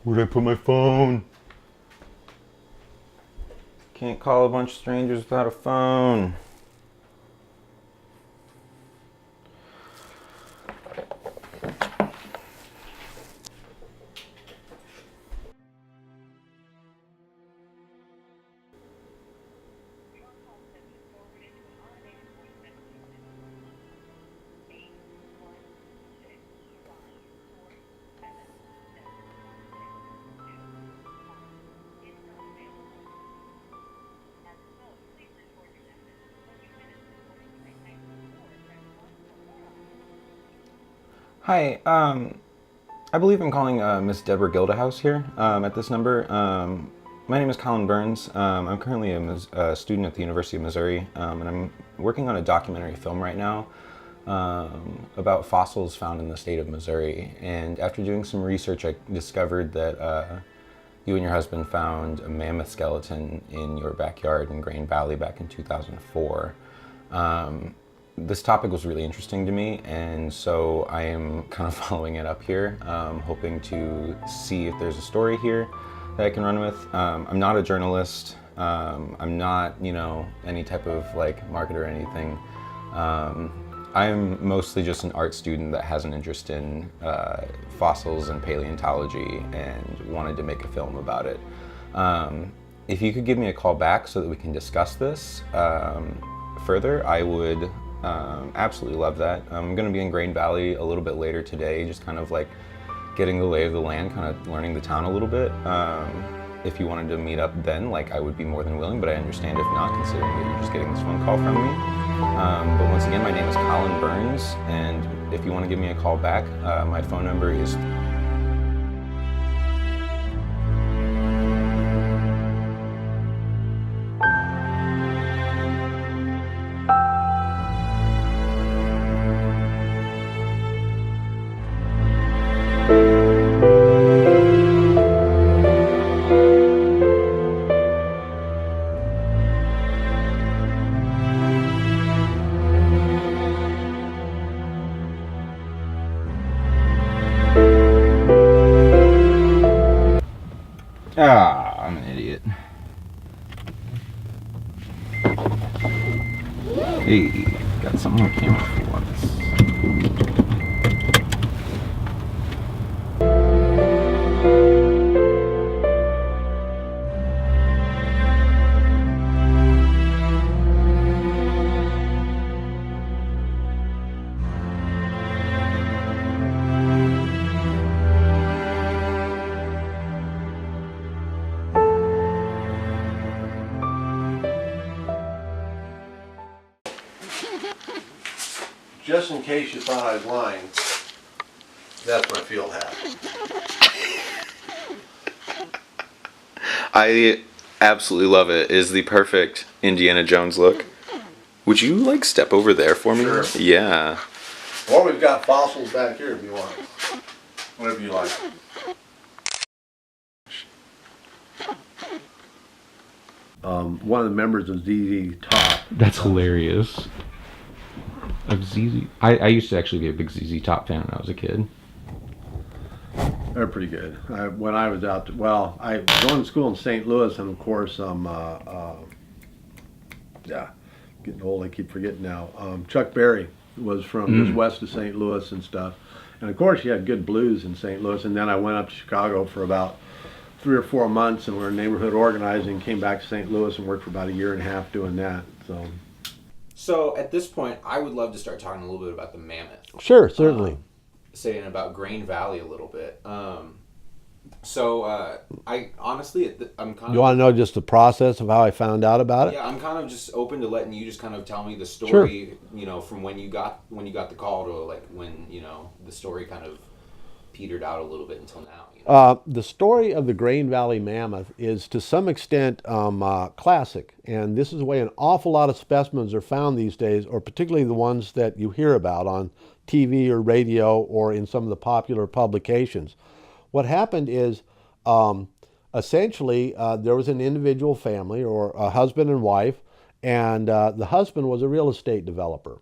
Where'd I put my phone? Can't call a bunch of strangers without a phone. Hi, I believe I'm calling Miss Deborah Gildahouse here at this number. My name is Colin Burns. I'm currently a student at the University of Missouri, and I'm working on a documentary film right now about fossils found in the state of Missouri. And after doing some research, I discovered that you and your husband found a mammoth skeleton in your backyard in Grain Valley back in 2004. This topic was really interesting to me, and so I am kind of following it up here, hoping to see if there's a story here that I can run with. I'm not a journalist. I'm not, any type of marketer or anything. I'm mostly just an art student that has an interest in fossils and paleontology and wanted to make a film about it. If you could give me a call back so that we can discuss this further, I would absolutely love that. I'm going to be in Grain Valley a little bit later today, just kind of getting the lay of the land, kind of learning the town a little bit. If you wanted to meet up then, I would be more than willing, but I understand if not, considering that you're just getting this phone call from me. But once again, my name is Colin Burns, and if you want to give me a call back, my phone number is I'm an idiot. Hey, got something on camera for once. Just in case you thought I was lying, that's my field hat. I absolutely love it. It is the perfect Indiana Jones look. Would you step over there for me? Sure. Yeah. Or we've got fossils back here if you want. Whatever you like. One of the members of ZZ Top. That's hilarious. Of ZZ. I used to actually be a big ZZ Top fan when I was a kid. They're pretty good. When I was out, I going to school in St. Louis, and of course, getting old. I keep forgetting now. Chuck Berry was from just west of St. Louis and stuff, and of course, you had good blues in St. Louis. And then I went up to Chicago for about 3 or 4 months, and we were in neighborhood organizing. Came back to St. Louis and worked for about a year and a half doing that. So at this point, I would love to start talking a little bit about the mammoth. Sure, certainly. Saying about Grain Valley a little bit. I honestly, I'm kind of. You want to know just the process of how I found out about it? Yeah, I'm kind of just open to letting you just kind of tell me the story. Sure. From when you got the call to when the story kind of petered out a little bit until now. The story of the Grain Valley Mammoth is to some extent classic, and this is the way an awful lot of specimens are found these days, or particularly the ones that you hear about on TV or radio or in some of the popular publications. What happened is essentially there was an individual family or a husband and wife, and the husband was a real estate developer.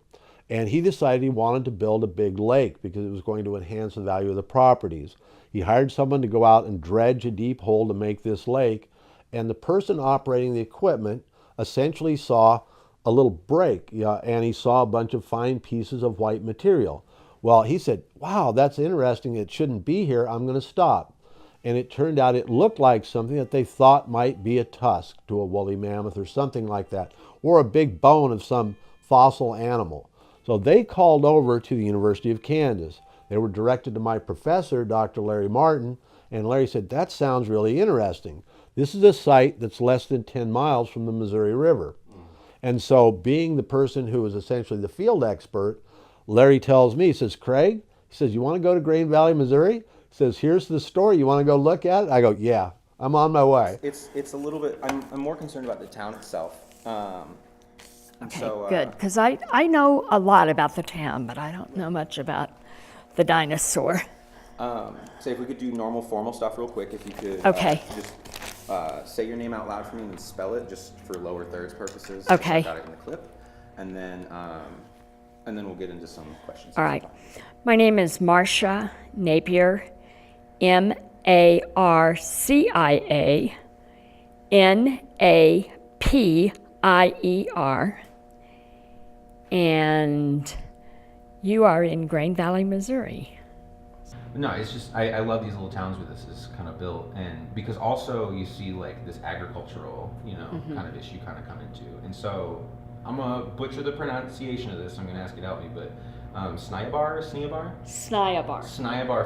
And he decided he wanted to build a big lake because it was going to enhance the value of the properties. He hired someone to go out and dredge a deep hole to make this lake, and the person operating the equipment essentially saw a little break, and he saw a bunch of fine pieces of white material. Well, he said, wow, that's interesting. It shouldn't be here. I'm going to stop. And it turned out it looked like something that they thought might be a tusk to a woolly mammoth or something like that, or a big bone of some fossil animal. So they called over to the University of Kansas. They were directed to my professor, Dr. Larry Martin, and Larry said, that sounds really interesting. This is a site that's less than 10 miles from the Missouri River. And so being the person who was essentially the field expert, Larry tells me, he says, Craig, he says, you want to go to Grain Valley, Missouri? He says, here's the story. You want to go look at it? I go, yeah, I'm on my way. It's a little bit. I'm more concerned about the town itself. Okay, So, good, because I know a lot about the town, but I don't know much about the dinosaur. Say if we could do normal formal stuff real quick, if you could. Okay. Just say your name out loud for me and then spell it, just for lower thirds purposes. Okay. I got it in the clip, and then we'll get into some questions. All right. My name is Marcia Napier, Marcia Napier, and you are in Grain Valley, Missouri. No, it's just I love these little towns where this is kind of built, and because also you see like this agricultural, kind of issue kind of come into, and so I'm gonna butcher the pronunciation of this. I'm gonna ask you to help me, but Sniabar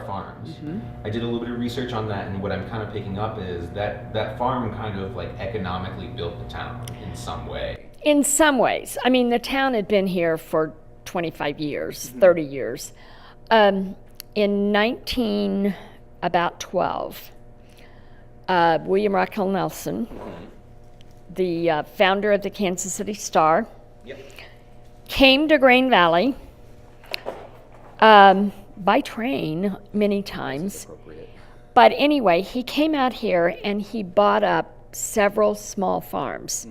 Farms. I did a little bit of research on that, and what I'm kind of picking up is that farm kind of like economically built the town in some way. In some ways. I mean, the town had been here for 25 years, 30 years. In 1912, William Rockwell Nelson, the founder of the Kansas City Star, came to Grain Valley by train many times. But anyway, he came out here and he bought up several small farms,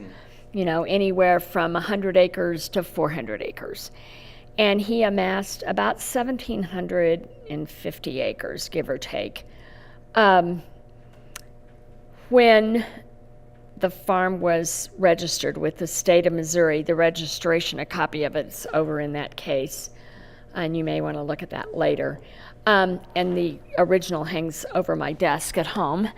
anywhere from 100 acres to 400 acres. And he amassed about 1,750 acres, give or take. When the farm was registered with the state of Missouri, the registration, a copy of it's over in that case, and you may want to look at that later. And the original hangs over my desk at home.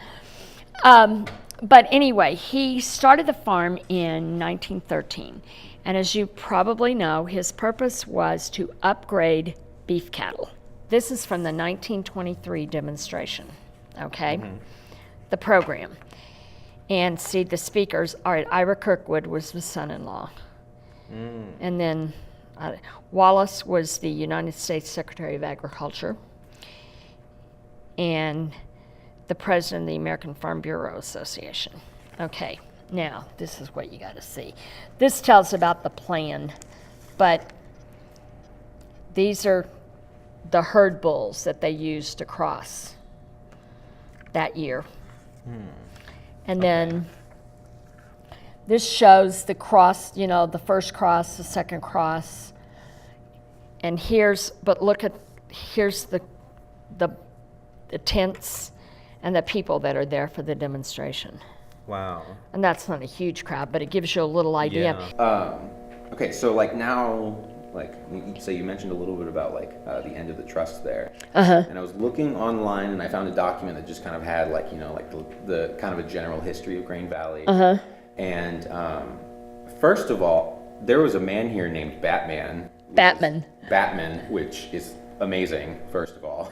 But anyway, he started the farm in 1913. And as you probably know, his purpose was to upgrade beef cattle. This is from the 1923 demonstration, okay? The program. And see, the speakers, all right, Ira Kirkwood was the son-in-law. And then Wallace was the United States Secretary of Agriculture and the president of the American Farm Bureau Association. Okay. Now, this is what you got to see. This tells about the plan, but these are the herd bulls that they used to cross that year. And then this shows the cross, the first cross, the second cross. And here's the tents and the people that are there for the demonstration. Wow. And that's not a huge crowd, but it gives you a little idea. Okay, so like now, like so you mentioned a little bit about like the end of the trust there. And I was looking online and I found a document that just kind of had like the kind of a general history of Grain Valley. And first of all, there was a man here named Batman, which is amazing. First of all.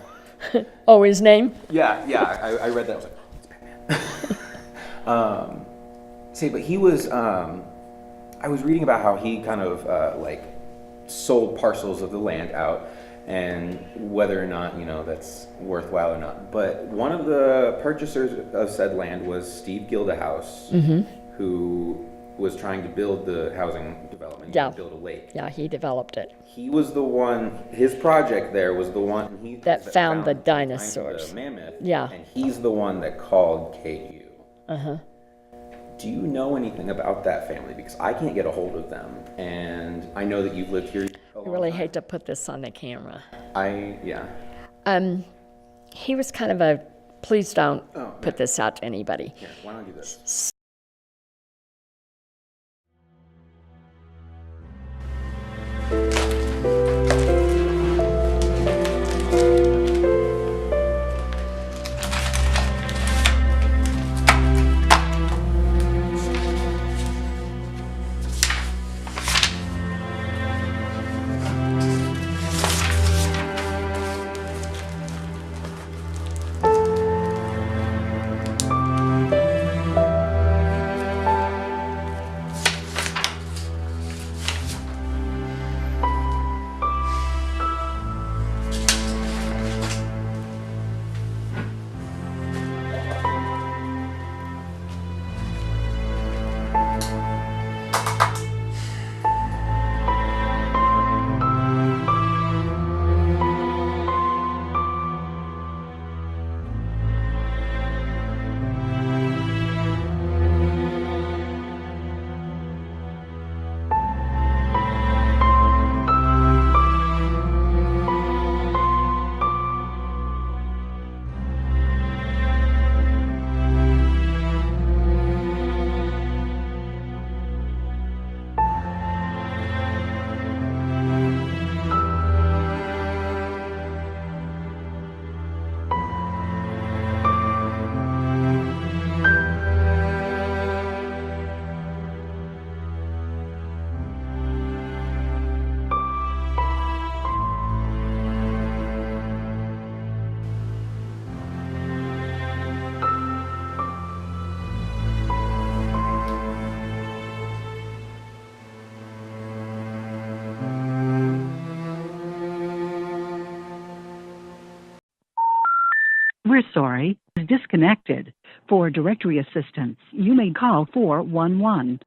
Oh, his name? Yeah. I read that. I was like, oh, it's Batman. But he was. I was reading about how he kind of sold parcels of the land out, and whether or not that's worthwhile or not. But one of the purchasers of said land was Steve Gildahouse, who was trying to build the housing development, build a lake. Yeah, he developed it. He was the one. His project there was the one that found the dinosaurs, the mammoth. Yeah, and he's the one that called KU. Do you know anything about that family? Because I can't get a hold of them, and I know that you've lived here a long long really time. hate to put this on the camera. Yeah. He was kind of a, please don't Oh, put yeah. this out to anybody. Here, why don't I do this? We're sorry, disconnected. For directory assistance, you may call 411.